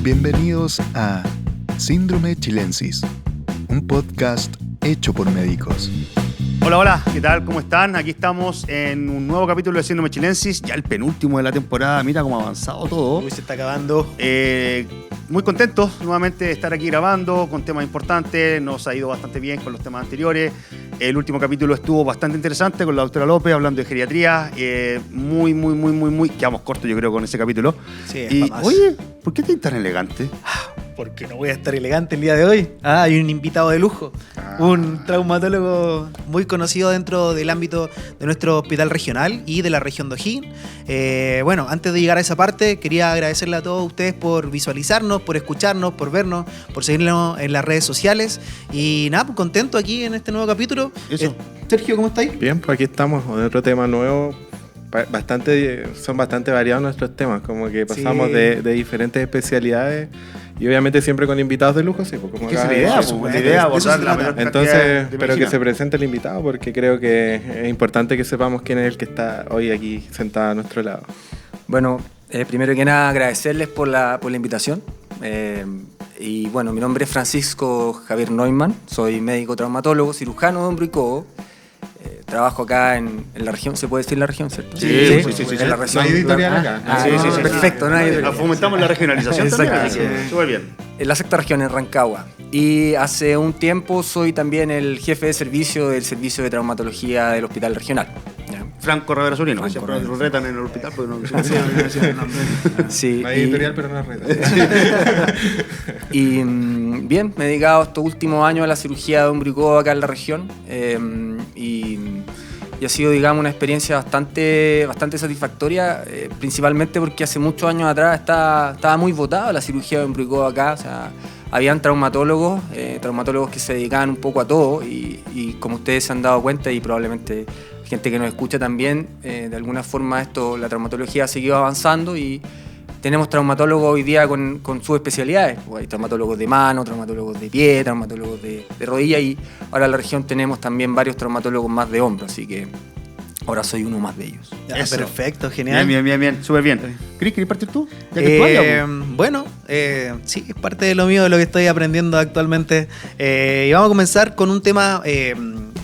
Bienvenidos a Síndrome Chilensis, un podcast hecho por médicos. Hola, hola, ¿qué tal? ¿Cómo están? Aquí estamos en un nuevo capítulo de Síndrome Chilensis, ya el penúltimo de la temporada. Mira cómo ha avanzado todo. Uy, se está acabando. Muy contentos nuevamente de estar aquí grabando con temas importantes. Nos ha ido bastante bien con los temas anteriores. El último capítulo estuvo bastante interesante con la doctora López hablando de geriatría. Muy. Quedamos cortos, yo creo, con ese capítulo. Sí, Y, oye, ¿por qué estás tan elegante? Porque no voy a estar elegante el día de hoy. Hay un invitado de lujo, un traumatólogo muy conocido dentro del ámbito de nuestro hospital regional y de la región de O'Higgins. Bueno, antes de llegar a esa parte, quería agradecerle a todos ustedes por visualizarnos, por escucharnos, por vernos, por seguirnos en las redes sociales. Y nada, pues contento aquí en este nuevo capítulo. Eso. Sergio, ¿cómo estáis? Bien, pues aquí estamos con otro tema nuevo. Son bastante variados nuestros temas, como que pasamos de diferentes especialidades y obviamente siempre con invitados de lujo, sí. Pues como ¿Qué es la idea? La idea, abordar la menor cantidad entonces, de pero medicina. que se presente el invitado porque creo que es importante que sepamos quién es el que está hoy aquí sentado a nuestro lado. Bueno, primero que nada agradecerles por la invitación. Y bueno, mi nombre es Francisco Javier Neumann, soy médico traumatólogo, cirujano de hombro y codo. Trabajo acá en la región, ¿se puede decir la región, cierto? Sí. En la región. No hay editorial acá. Sí. Perfecto, no hay editorial. Fomentamos la regionalización también, así Exacto. que súper bien. En la sexta región, en Rancagua. Y hace un tiempo soy también el jefe de servicio del servicio de traumatología del hospital regional. ¿Ya? Franco Rivera Zurino. Franco Siempre Rivera. lo retan en el hospital porque no Sí, No hay editorial, pero no es red. Y bien, me he dedicado estos últimos años a la cirugía de hombro y codo acá en la región. Y ha sido, digamos, una experiencia bastante satisfactoria, principalmente porque hace muchos años atrás estaba muy votada la cirugía de hombro y codo acá. O sea, habían traumatólogos que se dedicaban un poco a todo y como ustedes se han dado cuenta y probablemente gente que nos escucha también, de alguna forma la traumatología ha seguido avanzando y tenemos traumatólogos hoy día con sus especialidades. Hay traumatólogos de mano, traumatólogos de pie, traumatólogos de rodilla y ahora en la región tenemos también varios traumatólogos más de hombro, así que ahora soy uno más de ellos. Ya, Eso. perfecto, genial. Bien, súper bien. ¿Querés partir tú? Ya que tú hablas, Bueno, sí, es parte de lo mío, de lo que estoy aprendiendo actualmente. Y vamos a comenzar con un tema,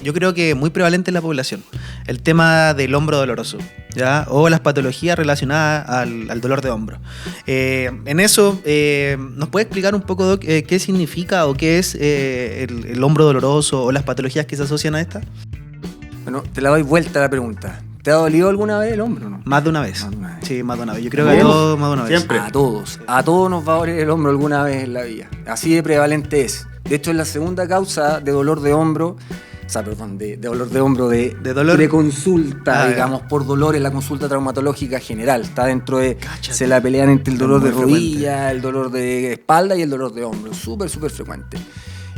yo creo que muy prevalente en la población. El tema del hombro doloroso, ¿ya? O las patologías relacionadas al dolor de hombro. En eso, ¿nos puede explicar un poco, Doc, qué significa o qué es el hombro doloroso o las patologías que se asocian a esta? Bueno, te la doy vuelta a la pregunta. ¿Te ha dolido alguna vez el hombro o no? Más de una vez. Más de una vez. Sí, más de una vez. Yo creo que a todos más de una vez. Siempre. A todos nos va a doler el hombro alguna vez en la vida. Así de prevalente es. De hecho, es la segunda causa de dolor de hombro, de dolor de hombro, de consulta, digamos, por dolor en la consulta traumatológica general. Está dentro de, Cáchate. se la pelean entre el dolor Es de muy rodilla, el dolor de espalda y el dolor de hombro. Súper frecuente.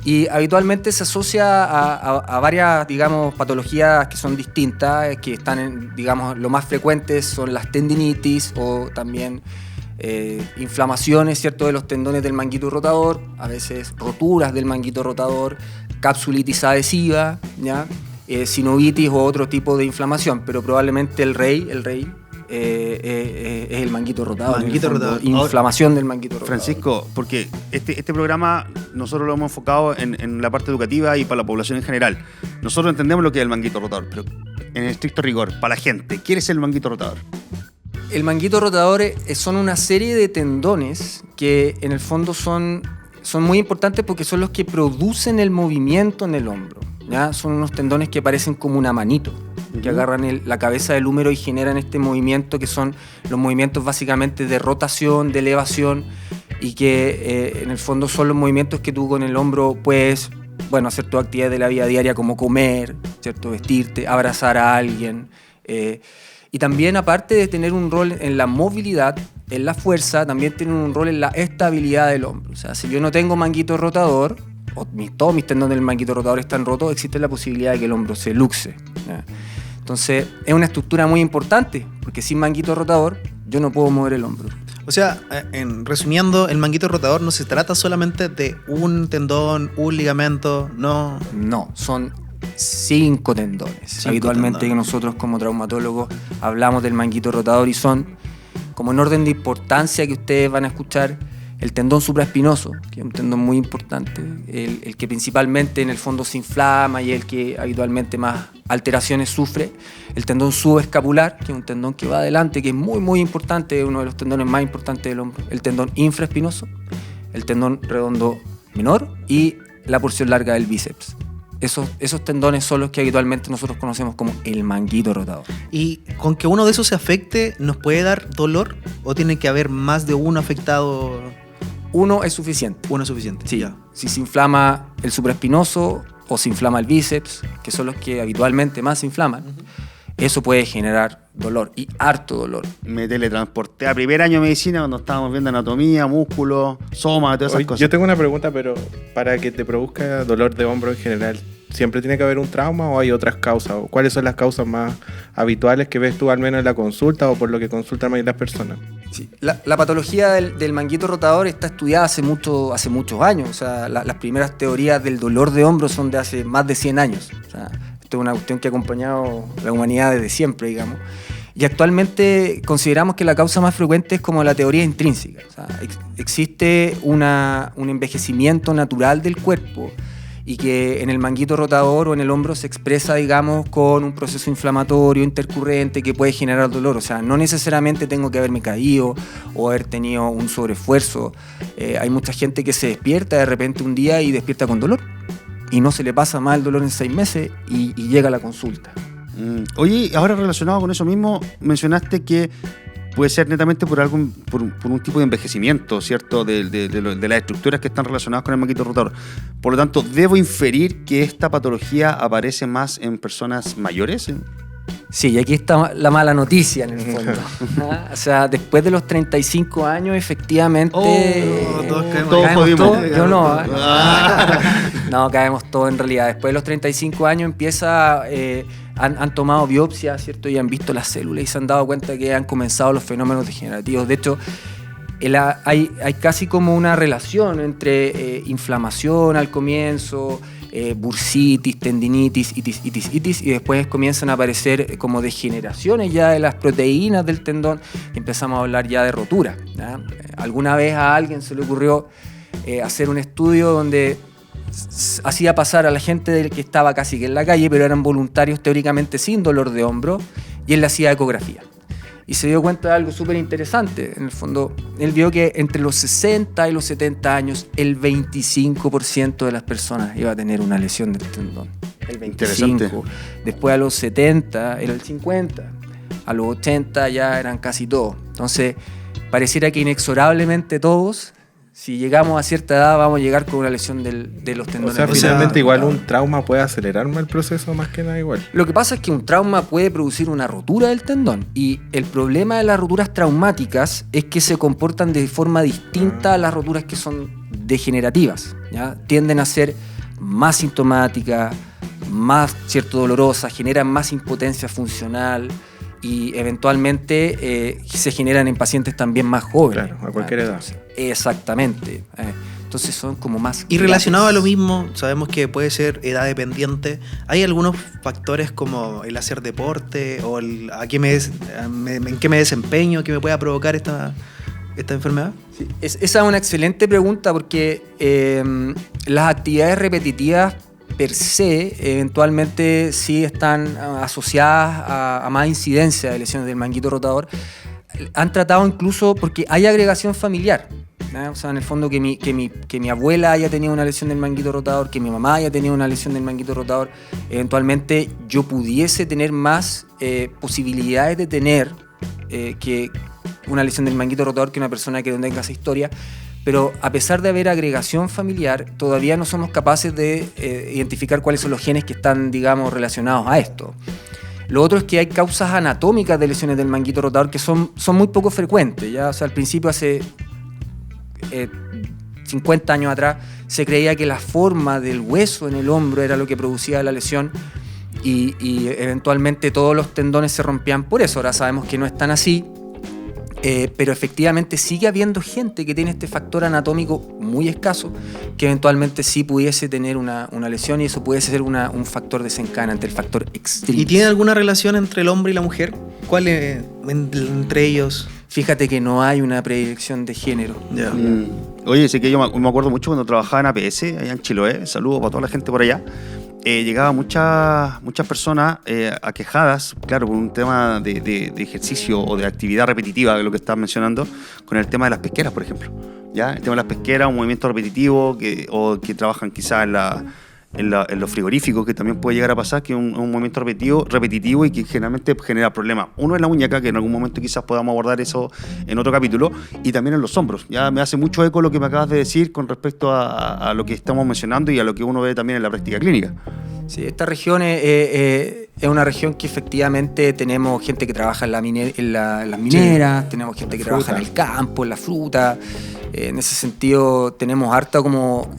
Y habitualmente se asocia a varias, digamos, patologías que son distintas, que están, digamos, lo más frecuentes son las tendinitis o también inflamaciones, ¿cierto?, de los tendones del manguito rotador, a veces roturas del manguito rotador, capsulitis adhesiva, ¿ya? Sinovitis o otro tipo de inflamación, pero probablemente el rey es el manguito rotador. Manguito rotador. Inflamación del manguito rotador. Francisco, porque este programa nosotros lo hemos enfocado en la parte educativa y para la población en general. Nosotros entendemos lo que es el manguito rotador, pero en estricto rigor, para la gente, ¿qué es el manguito rotador? El manguito rotador son una serie de tendones que en el fondo son muy importantes porque son los que producen el movimiento en el hombro, ¿ya? Son unos tendones que parecen como una manito, que agarran la cabeza del húmero y generan este movimiento que son los movimientos básicamente de rotación, de elevación y que en el fondo son los movimientos que tú con el hombro puedes, bueno, hacer tu actividad de la vida diaria como comer, ¿cierto?, vestirte, abrazar a alguien. Y también, aparte de tener un rol en la movilidad, en la fuerza, también tienen un rol en la estabilidad del hombro. O sea, si yo no tengo manguito rotador, o todos mis tendones del manguito rotador están rotos, existe la posibilidad de que el hombro se luxe, ¿ya? Entonces, es una estructura muy importante, porque sin manguito rotador, yo no puedo mover el hombro. O sea, resumiendo, el manguito rotador no se trata solamente de un tendón, un ligamento, no. No, son 5 tendones. Habitualmente que nosotros como traumatólogos hablamos del manguito rotador y son, como en orden de importancia que ustedes van a escuchar, el tendón supraespinoso, que es un tendón muy importante, el que principalmente en el fondo se inflama y el que habitualmente más alteraciones sufre, el tendón subescapular, que es un tendón que va adelante, que es muy muy importante, uno de los tendones más importantes del hombro, el tendón infraespinoso, el tendón redondo menor y la porción larga del bíceps. Esos tendones son los que habitualmente nosotros conocemos como el manguito rotador. ¿Y con que uno de esos se afecte, nos puede dar dolor? ¿O tiene que haber más de uno afectado? Uno es suficiente. Uno es suficiente. Sí. Ya. Si se inflama el supraespinoso o se inflama el bíceps, que son los que habitualmente más se inflaman, eso puede generar dolor y harto dolor. Me teletransporté a primer año de medicina cuando estábamos viendo anatomía, músculo, soma, todas esas Oye, cosas. yo tengo una pregunta, pero para que te produzca dolor de hombro en general, ¿siempre tiene que haber un trauma o hay otras causas? ¿O cuáles son las causas más habituales que ves tú al menos en la consulta o por lo que consultan más las personas? Sí. La patología del manguito rotador está estudiada hace muchos años. O sea, las primeras teorías del dolor de hombro son de hace más de 100 años. O sea, esto es una cuestión que ha acompañado a la humanidad desde siempre, digamos. Y actualmente consideramos que la causa más frecuente es como la teoría intrínseca. O sea, existe un envejecimiento natural del cuerpo y que en el manguito rotador o en el hombro se expresa, digamos, con un proceso inflamatorio intercurrente que puede generar dolor. O sea, no necesariamente tengo que haberme caído o haber tenido un sobreesfuerzo. Hay mucha gente que se despierta de repente un día y despierta con dolor y no se le pasa más el dolor en 6 meses y llega a la consulta. Oye, ahora relacionado con eso mismo, mencionaste que puede ser netamente por un tipo de envejecimiento, ¿cierto? De las estructuras que están relacionadas con el manguito rotador. Por lo tanto, ¿debo inferir que esta patología aparece más en personas mayores? Sí, y aquí está la mala noticia en el fondo. O sea, después de los 35 años, efectivamente... todos todos caemos podemos. todos. Yo no. No, caemos todos en realidad. Después de los 35 años empieza... Han tomado biopsias, ¿cierto? Y han visto las células y se han dado cuenta que han comenzado los fenómenos degenerativos. De hecho, hay casi como una relación entre inflamación al comienzo, bursitis, tendinitis, itis, y después comienzan a aparecer como degeneraciones ya de las proteínas del tendón y empezamos a hablar ya de rotura, ¿ya? Alguna vez a alguien se le ocurrió hacer un estudio donde hacía pasar a la gente que estaba casi que en la calle, pero eran voluntarios teóricamente sin dolor de hombro, y él le hacía ecografía. Y se dio cuenta de algo súper interesante. En el fondo, él vio que entre los 60 y los 70 años, el 25% de las personas iba a tener una lesión del tendón. El 25%. Después a los 70 era el 50%. A los 80 ya eran casi todos. Entonces, pareciera que inexorablemente todos, si llegamos a cierta edad, vamos a llegar con una lesión de los tendones. O sea, finalmente igual un trauma puede acelerar más el proceso, más que nada igual. Lo que pasa es que un trauma puede producir una rotura del tendón y el problema de las roturas traumáticas es que se comportan de forma distinta a las roturas que son degenerativas, ¿ya? Tienden a ser más sintomáticas, más dolorosas, generan más impotencia funcional y eventualmente se generan en pacientes también más jóvenes. Claro, a cualquier edad. Exactamente. Entonces son como más... Y relacionado a lo mismo, sabemos que puede ser edad dependiente. ¿Hay algunos factores como el hacer deporte o en qué me desempeño que me pueda provocar esta enfermedad? Sí, esa es una excelente pregunta porque las actividades repetitivas per se eventualmente sí están asociadas a más incidencia de lesiones del manguito rotador. Han tratado incluso porque hay agregación familiar, ¿no? O sea, en el fondo que mi abuela haya tenido una lesión del manguito rotador, que mi mamá haya tenido una lesión del manguito rotador, eventualmente yo pudiese tener más posibilidades de tener que una lesión del manguito rotador que una persona que no tenga esa historia. Pero a pesar de haber agregación familiar, todavía no somos capaces de identificar cuáles son los genes que están, digamos, relacionados a esto. Lo otro es que hay causas anatómicas de lesiones del manguito rotador que son muy poco frecuentes, ¿ya? O sea, al principio, hace 50 años atrás, se creía que la forma del hueso en el hombro era lo que producía la lesión y eventualmente todos los tendones se rompían por eso. Ahora sabemos que no es tan así. Pero efectivamente sigue habiendo gente que tiene este factor anatómico muy escaso que eventualmente sí pudiese tener una lesión y eso pudiese ser un factor desencadenante, el factor extrínseco. ¿Y tiene alguna relación entre el hombre y la mujer? ¿Cuál es entre ellos? Fíjate que no hay una predilección de género. Yeah. Oye, sé que yo me acuerdo mucho cuando trabajaba en APS, allá en Chiloé, saludos para toda la gente por allá. Llegaban muchas personas aquejadas, claro, por un tema de ejercicio o de actividad repetitiva, que es lo que estás mencionando, con el tema de las pesqueras, por ejemplo. ¿Ya? El tema de las pesqueras, un movimiento repetitivo, o que trabajan quizás en los frigoríficos, que también puede llegar a pasar, que es un movimiento repetitivo y que generalmente genera problemas. Uno en la muñeca, que en algún momento quizás podamos abordar eso en otro capítulo, y también en los hombros. Ya me hace mucho eco lo que me acabas de decir con respecto a lo que estamos mencionando y a lo que uno ve también en la práctica clínica. Sí, esta región es una región que efectivamente tenemos gente que trabaja en las mineras, tenemos gente que trabaja en el campo, en la fruta. En ese sentido tenemos harta como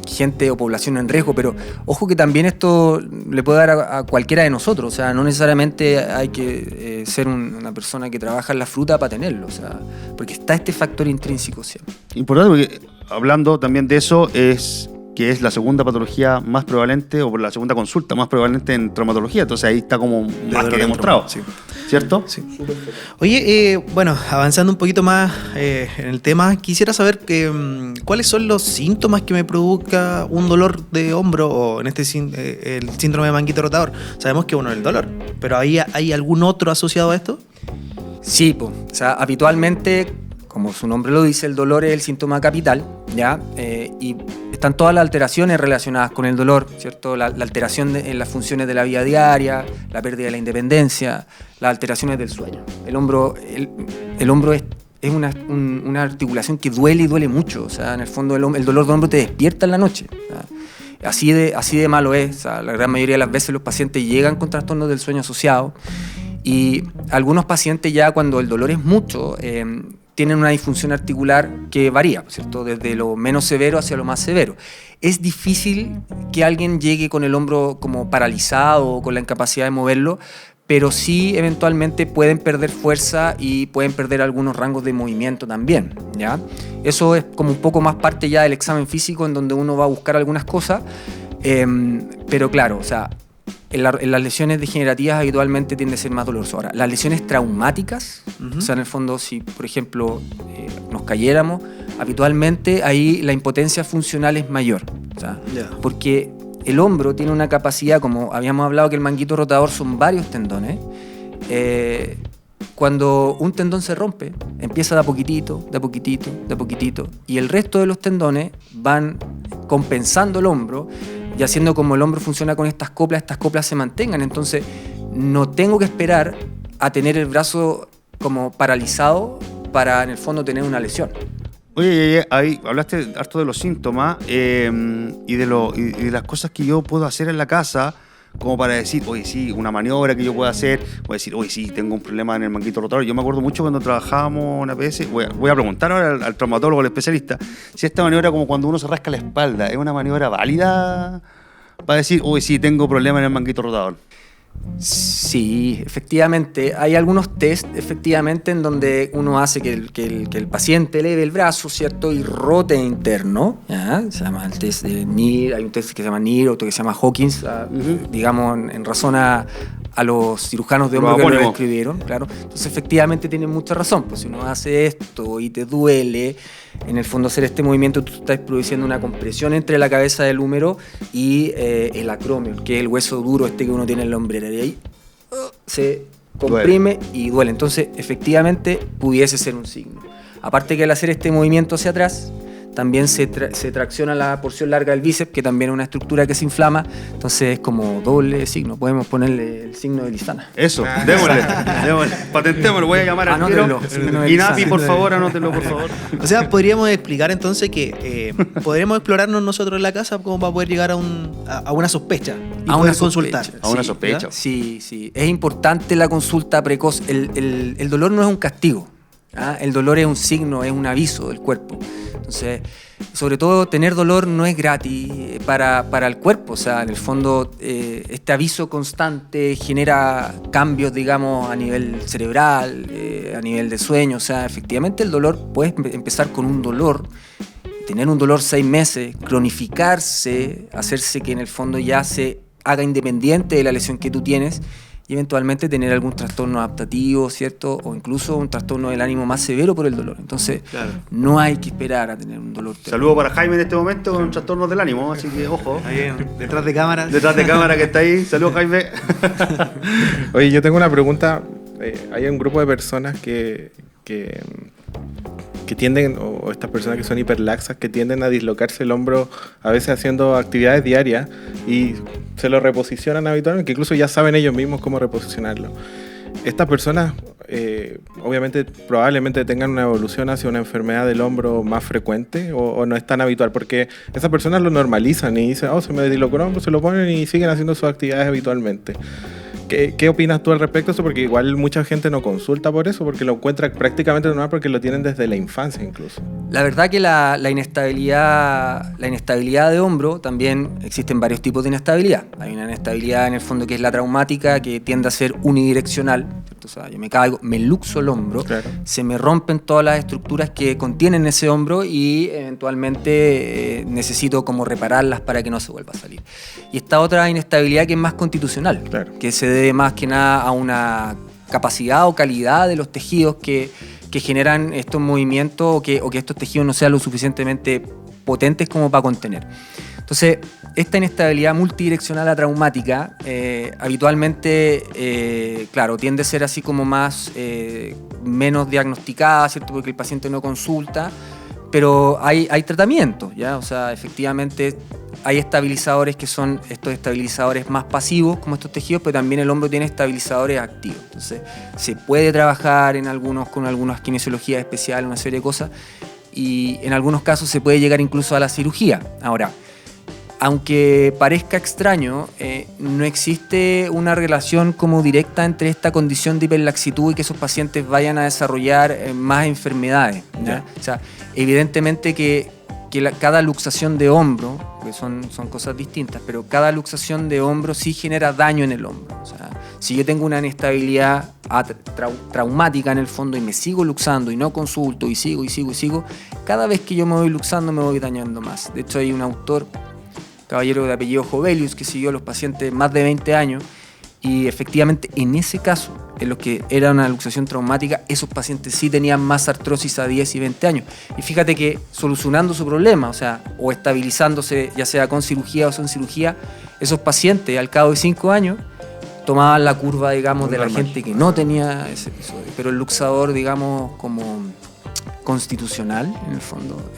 gente o población en riesgo, pero ojo que también esto le puede dar a cualquiera de nosotros, o sea, no necesariamente hay que ser una persona que trabaja en la fruta para tenerlo, o sea, porque está este factor intrínseco siempre. Importante, porque hablando también de eso, que es la segunda patología más prevalente, o la segunda consulta más prevalente en traumatología, entonces ahí está como más que demostrado, sí. ¿Cierto? Sí. Oye, bueno, avanzando un poquito más en el tema, quisiera saber cuáles son los síntomas que me provoca un dolor de hombro o en el síndrome de manguito rotador. Sabemos que uno es el dolor, pero ¿hay algún otro asociado a esto? Sí, o sea, habitualmente, como su nombre lo dice, el dolor es el síntoma capital, ¿ya? Y están todas las alteraciones relacionadas con el dolor, ¿cierto? La alteración en las funciones de la vida diaria, la pérdida de la independencia, las alteraciones del sueño. El hombro es una articulación que duele y duele mucho, o sea, en el fondo el dolor de hombro te despierta en la noche, ¿ya? Así de malo es, o sea, la gran mayoría de las veces los pacientes llegan con trastornos del sueño asociados y algunos pacientes ya cuando el dolor es mucho, tienen una disfunción articular que varía, ¿cierto? Desde lo menos severo hacia lo más severo. Es difícil que alguien llegue con el hombro como paralizado o con la incapacidad de moverlo, pero sí eventualmente pueden perder fuerza y pueden perder algunos rangos de movimiento también, ¿ya? Eso es como un poco más parte ya del examen físico en donde uno va a buscar algunas cosas, pero claro, o sea, en las lesiones degenerativas habitualmente tiende a ser más doloroso. Ahora, las lesiones traumáticas, o sea, en el fondo, si por ejemplo nos cayéramos, habitualmente ahí la impotencia funcional es mayor. O sea, porque el hombro tiene una capacidad, como habíamos hablado que el manguito rotador son varios tendones. Cuando un tendón se rompe, empieza de a poquitito, de a poquitito, de a poquitito, y el resto de los tendones van compensando el hombro y haciendo como el hombro funciona con estas coplas se mantengan. Entonces, no tengo que esperar a tener el brazo como paralizado para, en el fondo, tener una lesión. Oye, ahí hablaste harto de los síntomas y de las cosas que yo puedo hacer en la casa, como para decir, oye, sí, una maniobra que yo pueda hacer, voy a decir, oye, sí, tengo un problema en el manguito rotador. Yo me acuerdo mucho cuando trabajábamos en APS, voy a preguntar ahora al traumatólogo, al especialista, si esta maniobra, como cuando uno se rasca la espalda, ¿es una maniobra válida para decir, oye, sí, tengo problema en el manguito rotador? Sí, efectivamente. Hay algunos test, efectivamente, en donde uno hace que el paciente eleve el brazo, ¿cierto? Y rote interno, ¿ya? Se llama el test de NIR, hay un test que se llama NIR, otro que se llama Hawkins, digamos, en razón a los cirujanos de hombro que lo describieron, claro. Entonces, efectivamente, tienen mucha razón. Pues si uno hace esto y te duele, en el fondo hacer este movimiento, tú estás produciendo una compresión entre la cabeza del húmero y el acromio, que es el hueso duro este que uno tiene en la hombrera. Y ahí se comprime y duele. Entonces, efectivamente, pudiese ser un signo. Aparte que al hacer este movimiento hacia atrás, también se tracciona la porción larga del bíceps, que también es una estructura que se inflama. Entonces es como doble signo. Podemos ponerle el signo de Lisana. Eso, démosle. Patentémoslo, voy a llamar al tiro. Y Napi, por favor, anótelo, por favor. O sea, podríamos explicar entonces que podremos explorarnos nosotros en la casa como para poder llegar a una sospecha y poder consultar. A una sospecha. Sí. Es importante la consulta precoz. El dolor no es un castigo. El dolor es un signo, es un aviso del cuerpo. Entonces, sobre todo, tener dolor no es gratis para el cuerpo. O sea, en el fondo, este aviso constante genera cambios, digamos, a nivel cerebral, a nivel de sueño. O sea, efectivamente el dolor puede empezar con un dolor, tener un dolor 6 meses, cronificarse, hacerse que en el fondo ya se haga independiente de la lesión que tú tienes, y eventualmente tener algún trastorno adaptativo, ¿cierto? O incluso un trastorno del ánimo más severo por el dolor. Entonces, no hay que esperar a tener un dolor terrible. Saludo para Jaime en este momento con trastornos del ánimo, así que ojo. Ahí, detrás de cámaras. Detrás de cámara que está ahí. Saludos, Jaime. Oye, yo tengo una pregunta. Hay un grupo de personas que tienden, o estas personas que son hiperlaxas, que tienden a dislocarse el hombro a veces haciendo actividades diarias y se lo reposicionan habitualmente, que incluso ya saben ellos mismos cómo reposicionarlo. Estas personas obviamente probablemente tengan una evolución hacia una enfermedad del hombro más frecuente o no es tan habitual, porque esas personas lo normalizan y dicen, oh, se me dislocó el hombro, se lo ponen y siguen haciendo sus actividades habitualmente. ¿Qué opinas tú al respecto de eso? Porque igual mucha gente no consulta por eso, porque lo encuentra prácticamente normal, porque lo tienen desde la infancia incluso. La verdad que la inestabilidad de hombro, también existen varios tipos de inestabilidad. Hay una inestabilidad en el fondo que es la traumática, que tiende a ser unidireccional, ¿cierto? O sea, yo me caigo, me luxo el hombro, claro, se me rompen todas las estructuras que contienen ese hombro y eventualmente necesito como repararlas para que no se vuelva a salir. Y esta otra inestabilidad que es más constitucional, claro, que se debe más que nada a una capacidad o calidad de los tejidos que generan estos movimientos o que estos tejidos no sean lo suficientemente potentes como para contener. Entonces, esta inestabilidad multidireccional a traumática habitualmente, claro, tiende a ser así como más, menos diagnosticada, ¿cierto? Porque el paciente no consulta, pero hay tratamientos, ¿ya? O sea, efectivamente hay estabilizadores que son estos estabilizadores más pasivos, como estos tejidos, pero también el hombro tiene estabilizadores activos. Entonces, se puede trabajar con algunas kinesiologías especiales, una serie de cosas, y en algunos casos se puede llegar incluso a la cirugía. Ahora, aunque parezca extraño, no existe una relación como directa entre esta condición de hiperlaxitud y que esos pacientes vayan a desarrollar más enfermedades, ¿ya? O sea, evidentemente que cada luxación de hombro, que son cosas distintas, pero cada luxación de hombro sí genera daño en el hombro. O sea, si yo tengo una inestabilidad traumática en el fondo y me sigo luxando y no consulto y sigo, cada vez que yo me voy luxando me voy dañando más. De hecho, hay un autor, caballero de apellido Jovelius, que siguió a los pacientes más de 20 años y efectivamente en ese caso, en los que era una luxación traumática, esos pacientes sí tenían más artrosis a 10 y 20 años. Y fíjate que solucionando su problema, o sea, o estabilizándose ya sea con cirugía o sin cirugía, esos pacientes al cabo de 5 años tomaban la curva, digamos, de la gente que no tenía ese episodio. Pero el luxador, digamos, como constitucional, en el fondo,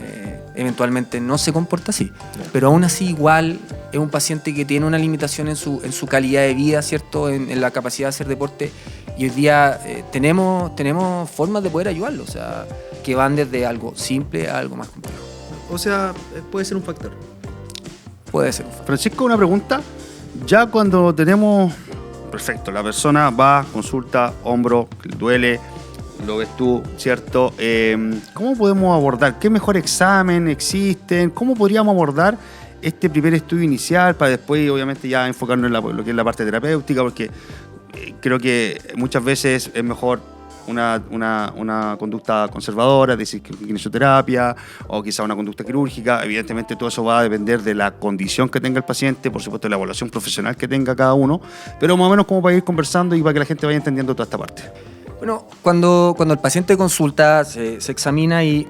eventualmente no se comporta así. Pero aún así igual es un paciente que tiene una limitación en su calidad de vida, ¿cierto? En la capacidad de hacer deporte. Y hoy día tenemos formas de poder ayudarlo, o sea, que van desde algo simple a algo más complejo. O sea, puede ser un factor. Puede ser un factor. Francisco, una pregunta. Ya cuando tenemos... Perfecto, la persona va, consulta, hombro, le duele, lo ves tú, ¿cierto? ¿Cómo podemos abordar? ¿Qué mejor examen existen? ¿Cómo podríamos abordar este primer estudio inicial para después, obviamente, ya enfocarnos en lo que es la parte terapéutica? Porque creo que muchas veces es mejor una conducta conservadora, es decir, kinesioterapia o quizá una conducta quirúrgica. Evidentemente todo eso va a depender de la condición que tenga el paciente, por supuesto de la evaluación profesional que tenga cada uno, pero más o menos como para ir conversando y para que la gente vaya entendiendo toda esta parte. Bueno, cuando el paciente consulta, se examina y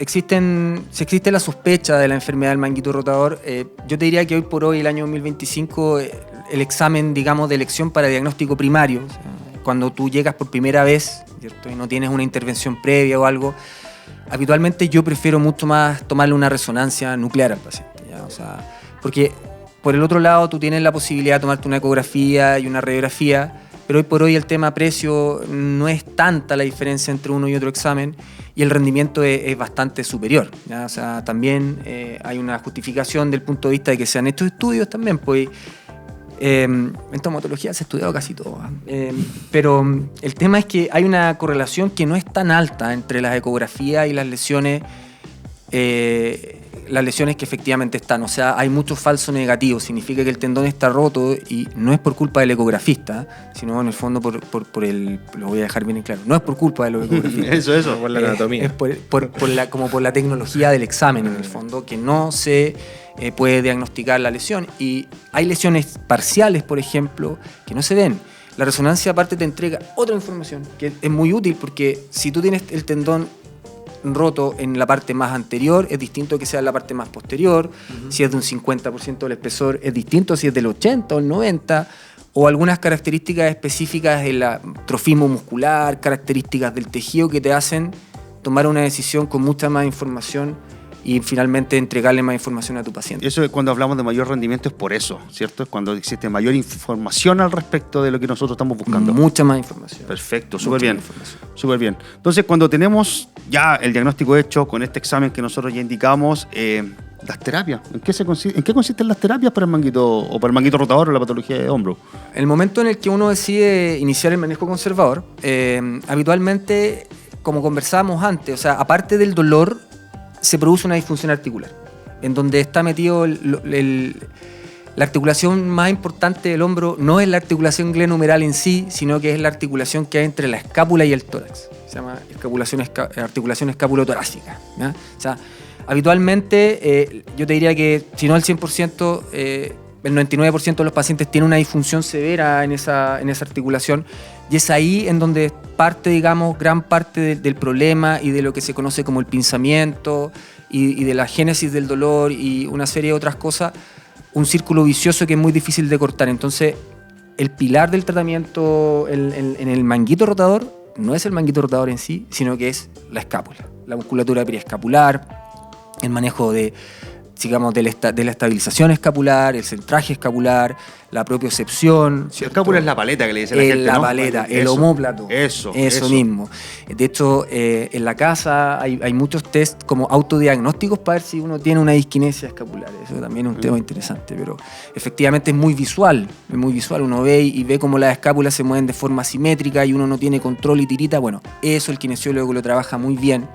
si existe la sospecha de la enfermedad del manguito rotador, yo te diría que hoy por hoy, el año 2025, el examen, digamos, de elección para diagnóstico primario, o sea, cuando tú llegas por primera vez, ¿cierto? Y no tienes una intervención previa o algo, habitualmente yo prefiero mucho más tomarle una resonancia nuclear al paciente, ¿ya? O sea, porque por el otro lado tú tienes la posibilidad de tomarte una ecografía y una radiografía, pero hoy por hoy el tema precio no es tanta la diferencia entre uno y otro examen y el rendimiento es bastante superior, ¿ya? O sea, también hay una justificación del punto de vista de que se han hecho estudios también, pues en traumatología se ha estudiado casi todo, pero el tema es que hay una correlación que no es tan alta entre las ecografías y las lesiones que efectivamente están. O sea, hay mucho falso negativo, significa que el tendón está roto y no es por culpa del ecografista, sino en el fondo por lo voy a dejar bien en claro, no es por culpa del ecografista. Eso. Por la anatomía. Es por la tecnología del examen, en el fondo, que no se puede diagnosticar la lesión. Y hay lesiones parciales, por ejemplo, que no se ven. La resonancia aparte te entrega otra información que es muy útil, porque si tú tienes el tendón roto en la parte más anterior, es distinto que sea en la parte más posterior. Si es de un 50% del espesor, es distinto si es del 80 o el 90, o algunas características específicas del atrofismo muscular, características del tejido que te hacen tomar una decisión con mucha más información y finalmente entregarle más información a tu paciente. Eso es cuando hablamos de mayor rendimiento, es por eso, ¿cierto? Es cuando existe mayor información al respecto de lo que nosotros estamos buscando. Mucha más información. Perfecto, Mucha súper bien. más información. Súper bien. Entonces, cuando tenemos ya el diagnóstico hecho con este examen que nosotros ya indicamos, las terapias, ¿en qué consisten las terapias para el manguito o para el manguito rotador o la patología de hombro? El momento en el que uno decide iniciar el manejo conservador, habitualmente, como conversábamos antes, o sea, aparte del dolor, se produce una disfunción articular, en donde está metido la articulación más importante del hombro. No es la articulación glenumeral en sí, sino que es la articulación que hay entre la escápula y el tórax. Se llama articulación escápulo-torácica, ¿ya? O sea, habitualmente, yo te diría que, si no el 100%, el 99% de los pacientes tienen una disfunción severa en esa articulación, y es ahí en donde parte, digamos, gran parte del problema y de lo que se conoce como el pinzamiento y de la génesis del dolor y una serie de otras cosas, un círculo vicioso que es muy difícil de cortar. Entonces, el pilar del tratamiento en el manguito rotador no es el manguito rotador en sí, sino que es la escápula, la musculatura periescapular, el manejo digamos, de la estabilización escapular, el centraje escapular, la propiocepción. La escápula es la paleta que le dice la gente, la ¿no? paleta, el Eso. omóplato. Eso mismo. De hecho, en la casa hay muchos test como autodiagnósticos para ver si uno tiene una disquinesia escapular. Eso también es un tema interesante, pero efectivamente es muy visual. Uno ve y ve cómo las escápulas se mueven de forma asimétrica y uno no tiene control y tirita. Bueno, eso el kinesiólogo lo trabaja muy bien.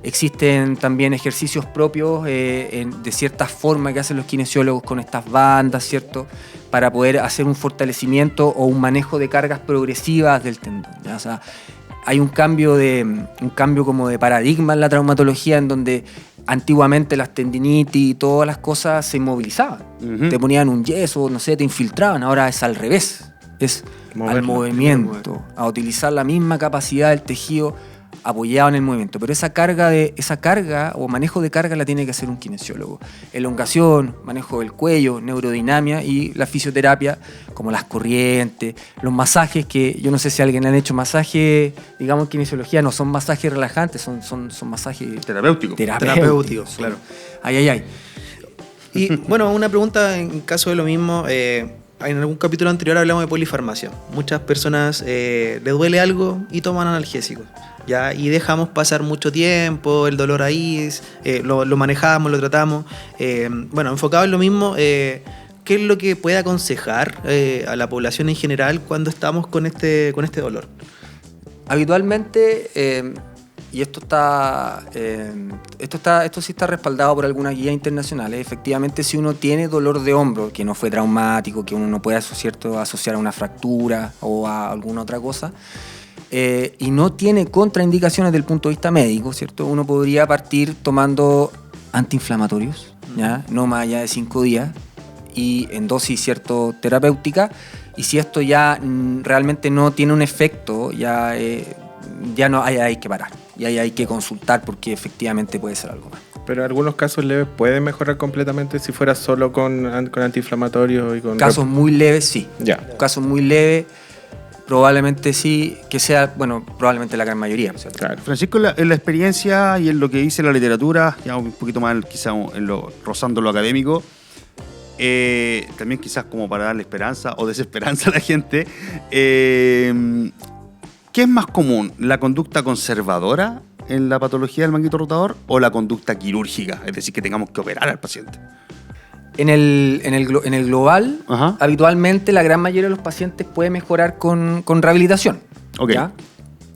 Existen también ejercicios propios de ciertas formas que hacen los kinesiólogos con estas bandas, ¿cierto? Para poder hacer un fortalecimiento o un manejo de cargas progresivas del tendón, ¿ya? O sea, hay un cambio como de paradigma en la traumatología, en donde antiguamente las tendinitis y todas las cosas se inmovilizaban. Te ponían un yeso, no sé, te infiltraban. Ahora es al revés. Es al movimiento, a utilizar la misma capacidad del tejido apoyado en el movimiento. Pero esa carga o manejo de carga la tiene que hacer un kinesiólogo. Elongación, manejo del cuello, neurodinamia y la fisioterapia, como las corrientes, los masajes, que yo no sé si a alguien le han hecho masajes, digamos, en kinesiología, no son masajes relajantes, son masajes terapéuticos. Terapéuticos, claro. Ay. Y bueno, una pregunta en caso de lo mismo. En algún capítulo anterior hablamos de polifarmacia. Muchas personas les duele algo y toman analgésicos, ¿ya? Y dejamos pasar mucho tiempo, el dolor ahí, lo manejamos, lo tratamos. Bueno, enfocado en lo mismo, ¿qué es lo que puede aconsejar a la población en general cuando estamos con este dolor? Habitualmente, y esto sí está respaldado por algunas guías internacionales, efectivamente, si uno tiene dolor de hombro que no fue traumático, que uno no puede asociar a una fractura o a alguna otra cosa, y no tiene contraindicaciones desde el punto de vista médico, ¿cierto? Uno podría partir tomando antiinflamatorios, ¿ya? No más allá de 5 días, y en dosis, ¿cierto?, terapéutica. Y si esto ya realmente no tiene un efecto, ya no hay que parar. Y ahí hay que consultar, porque efectivamente puede ser algo más. Pero en algunos casos leves pueden mejorar completamente si fuera solo con antiinflamatorios y con... Casos muy leves, sí. Ya. Casos muy leves, probablemente sí, que sea, bueno, probablemente la gran mayoría. ¿Cierto? Claro. Francisco, en la experiencia y en lo que dice la literatura, ya un poquito más quizás rozando lo académico, también quizás como para darle esperanza o desesperanza a la gente, ¿qué es más común, la conducta conservadora en la patología del manguito rotador o la conducta quirúrgica? Es decir, que tengamos que operar al paciente. En el global, Ajá. habitualmente la gran mayoría de los pacientes puede mejorar con rehabilitación. Ok. ¿Ya?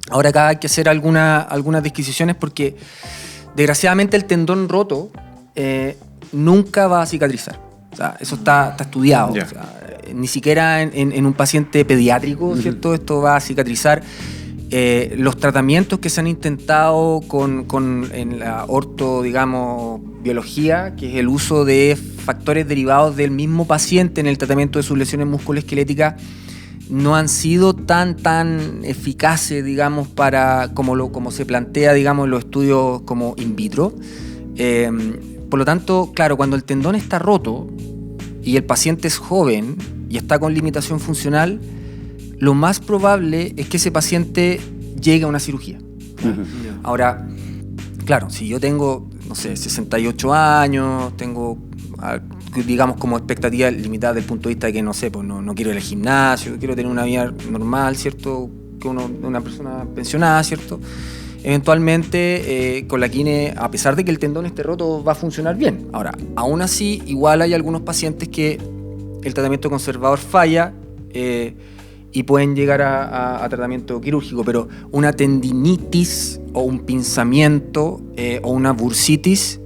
Ahora acá hay que hacer algunas disquisiciones, porque desgraciadamente el tendón roto nunca va a cicatrizar. O sea, eso está estudiado. Ya. O sea, ni siquiera en un paciente pediátrico, ¿cierto? Esto va a cicatrizar. Los tratamientos que se han intentado en la biología, que es el uso de factores derivados del mismo paciente en el tratamiento de sus lesiones musculoesqueléticas, no han sido tan eficaces, digamos, para como se plantea, digamos, en los estudios como in vitro. Por lo tanto, claro, cuando el tendón está roto y el paciente es joven y está con limitación funcional, lo más probable es que ese paciente llegue a una cirugía. Ahora, claro, si yo tengo, no sé, 68 años, tengo, digamos, como expectativa limitada desde el punto de vista de que, no sé, pues no quiero ir al gimnasio, quiero tener una vida normal, ¿cierto? Que una persona pensionada, ¿cierto? Eventualmente, con la quine, a pesar de que el tendón esté roto, va a funcionar bien. Ahora, aún así, igual hay algunos pacientes que el tratamiento conservador falla y pueden llegar a tratamiento quirúrgico, pero una tendinitis o un pinzamiento o una bursitis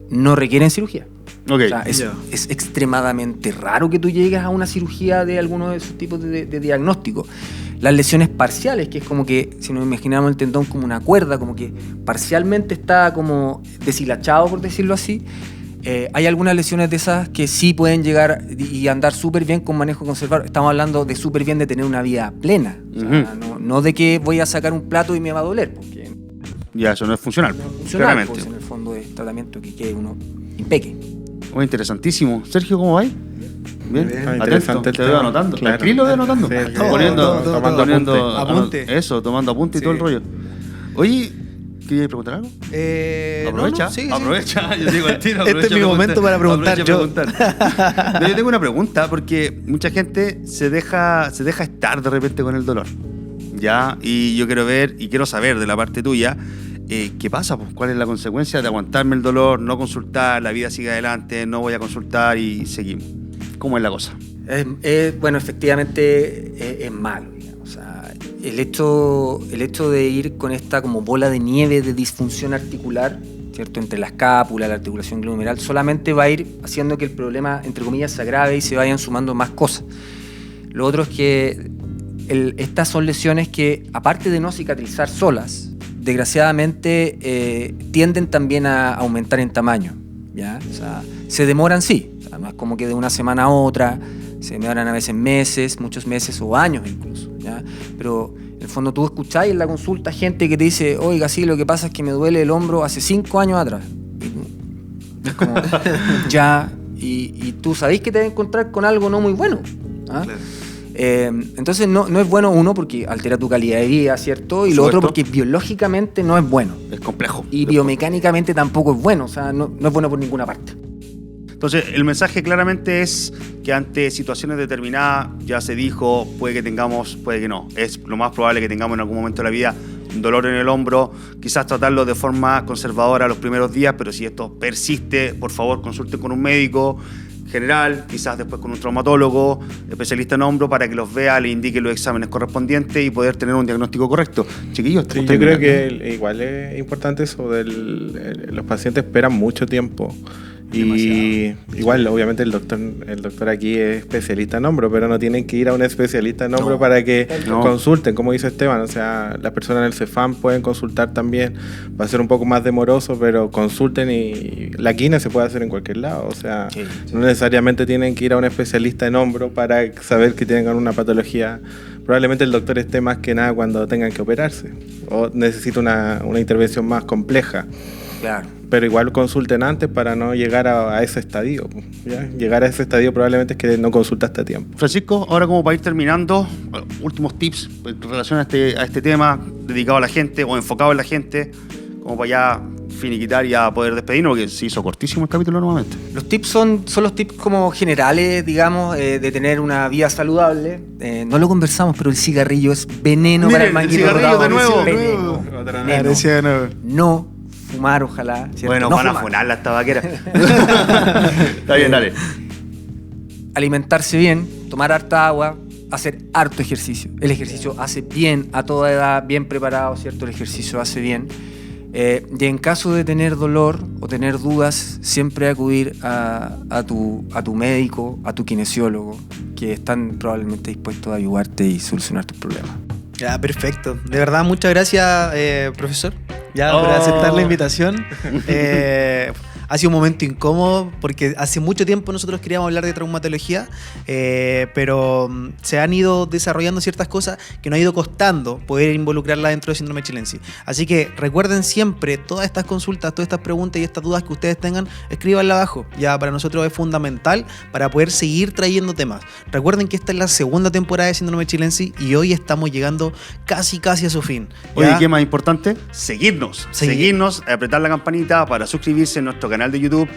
no requieren cirugía. Okay. O sea, es extremadamente raro que tú llegues a una cirugía de alguno de esos tipos de diagnóstico. Las lesiones parciales, que es como que, si nos imaginamos el tendón como una cuerda, como que parcialmente está como deshilachado, por decirlo así, hay algunas lesiones de esas que sí pueden llegar y andar súper bien con manejo conservador. Estamos hablando de súper bien de tener una vida plena. O sea, no de que voy a sacar un plato y me va a doler, porque Ya, eso no es funcional, claramente. pues, en el fondo es tratamiento que quede uno impeque. Oh, interesantísimo. Sergio, ¿cómo va? Bien, atento, interesante el te veo tema. anotando. Claro. Tranquilo, de anotando. Sí, Poniendo apunte. Eso, tomando apunte y Sí. todo el rollo. Oye, ¿querías preguntar algo? Aprovecha, no, sí. aprovecha. Yo digo al tiro, Este es mi momento para preguntar yo. No, yo tengo una pregunta porque mucha gente se deja estar de repente con el dolor. ¿Ya? Y yo quiero ver y quiero saber de la parte tuya, ¿qué pasa? Pues, ¿cuál es la consecuencia de aguantarme el dolor, no consultar, la vida sigue adelante, no voy a consultar y seguimos? ¿Cómo es la cosa? Bueno, efectivamente es malo, digamos. O sea, el hecho de ir con esta como bola de nieve de disfunción articular, ¿cierto? Entre la escápula, la articulación glumeral, solamente va a ir haciendo que el problema, entre comillas, se agrave y se vayan sumando más cosas. Lo otro es que estas son lesiones que, aparte de no cicatrizar solas, desgraciadamente tienden también a aumentar en tamaño, ¿ya? O sea, se demoran, sí. O sea, no es como que de una semana a otra, se demoran a veces meses, muchos meses o años incluso, ¿ya? Pero en el fondo tú escucháis en la consulta gente que te dice, oiga, sí, lo que pasa es que me duele el hombro hace 5 años atrás. Y es como, ya, y tú sabéis que te vas a encontrar con algo no muy bueno, ¿ah? Claro. Entonces no es bueno, uno, porque altera tu calidad de vida, ¿cierto? Y lo otro porque biológicamente no es bueno. Es complejo. Y biomecánicamente tampoco es bueno, o sea, no es bueno por ninguna parte. Entonces, el mensaje claramente es que ante situaciones determinadas, ya se dijo, puede que tengamos, puede que no. Es lo más probable que tengamos en algún momento de la vida un dolor en el hombro, quizás tratarlo de forma conservadora los primeros días, pero si esto persiste, por favor, consulte con un médico general, quizás después con un traumatólogo, especialista en hombro, para que los vea, le indique los exámenes correspondientes y poder tener un diagnóstico correcto. Chiquillos, Sí, yo creo que igual es importante eso los pacientes esperan mucho tiempo. Y igual, obviamente, el doctor aquí es especialista en hombro, pero no tienen que ir a un especialista en hombro para que consulten, como dice Esteban. O sea, las personas en el CEFAM pueden consultar también. Va a ser un poco más demoroso, pero consulten y la quina se puede hacer en cualquier lado. O sea, no necesariamente tienen que ir a un especialista en hombro para saber que tienen una patología. Probablemente el doctor esté más que nada cuando tengan que operarse o necesita una intervención más compleja. Claro. Pero igual consulten antes para no llegar a ese estadio, ¿ya? Llegar a ese estadio probablemente es que no consultaste a tiempo. Francisco, ahora como para ir terminando, últimos tips en relación a este tema dedicado a la gente o enfocado en la gente, como para ya finiquitar y ya poder despedirnos, porque se hizo cortísimo el capítulo nuevamente. Los tips son los tips como generales, digamos, de tener una vida saludable. No lo conversamos, pero el cigarrillo es veneno. Miren, para el manguito el cigarrillo rotador. de nuevo. Veneno. No fumar, ojalá. ¿cierto? Bueno, no van fumar. a funarla esta vaquera. Está bien, dale. Alimentarse bien, tomar harta agua, hacer harto ejercicio. El ejercicio hace bien a toda edad, bien preparado, ¿cierto? El ejercicio hace bien. Y en caso de tener dolor o tener dudas, siempre acudir a tu médico, a tu kinesiólogo, que están probablemente dispuestos a ayudarte y solucionar tus problemas. Ya, perfecto. De verdad, muchas gracias, profesor, por aceptar la invitación. Ha sido un momento incómodo porque hace mucho tiempo nosotros queríamos hablar de traumatología, pero se han ido desarrollando ciertas cosas que nos ha ido costando poder involucrarla dentro de síndrome chilensis. Así que recuerden siempre todas estas consultas, todas estas preguntas y estas dudas que ustedes tengan, escríbanla abajo. Ya para nosotros es fundamental para poder seguir trayendo temas. Recuerden que esta es la segunda temporada de síndrome chilensis y hoy estamos llegando casi a su fin. Oye, ¿ya? ¿qué más importante? Seguirnos, apretar la campanita para suscribirse en nuestro canal de YouTube,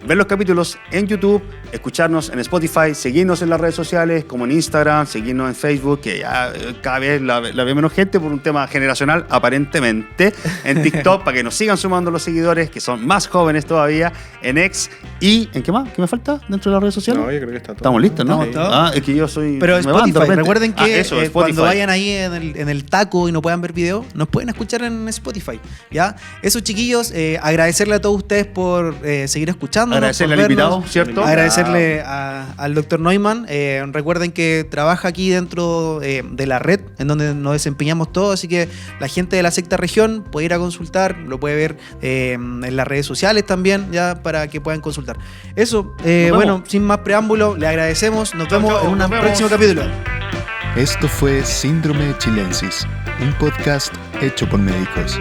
ver los capítulos en YouTube, escucharnos en Spotify, seguirnos en las redes sociales como en Instagram, seguirnos en Facebook, que ya cada vez la ve menos gente por un tema generacional aparentemente, en TikTok para que nos sigan sumando los seguidores que son más jóvenes todavía, en X y ¿en qué más? ¿Qué me falta dentro de las redes sociales? No, yo creo que está todo. Estamos listos, ¿no? Estamos todos. Es que yo soy... Pero me van de Spotify, repente. recuerden que Eso, Spotify. cuando vayan ahí en el taco y no puedan ver video, nos pueden escuchar en Spotify, ¿ya? Eso, chiquillos, agradecerle a todos ustedes por seguir escuchándonos, Agradecerle por al vernos, invitado, ¿cierto? agradecerle al Dr. Neumann. Recuerden que trabaja aquí dentro de la red en donde nos desempeñamos todos, así que la gente de la sexta región puede ir a consultar, lo puede ver en las redes sociales también, ya para que puedan consultar. Eso, bueno, sin más preámbulo, le agradecemos, nos vemos en un próximo capítulo. Esto fue Síndrome Chilensis, un podcast hecho por médicos.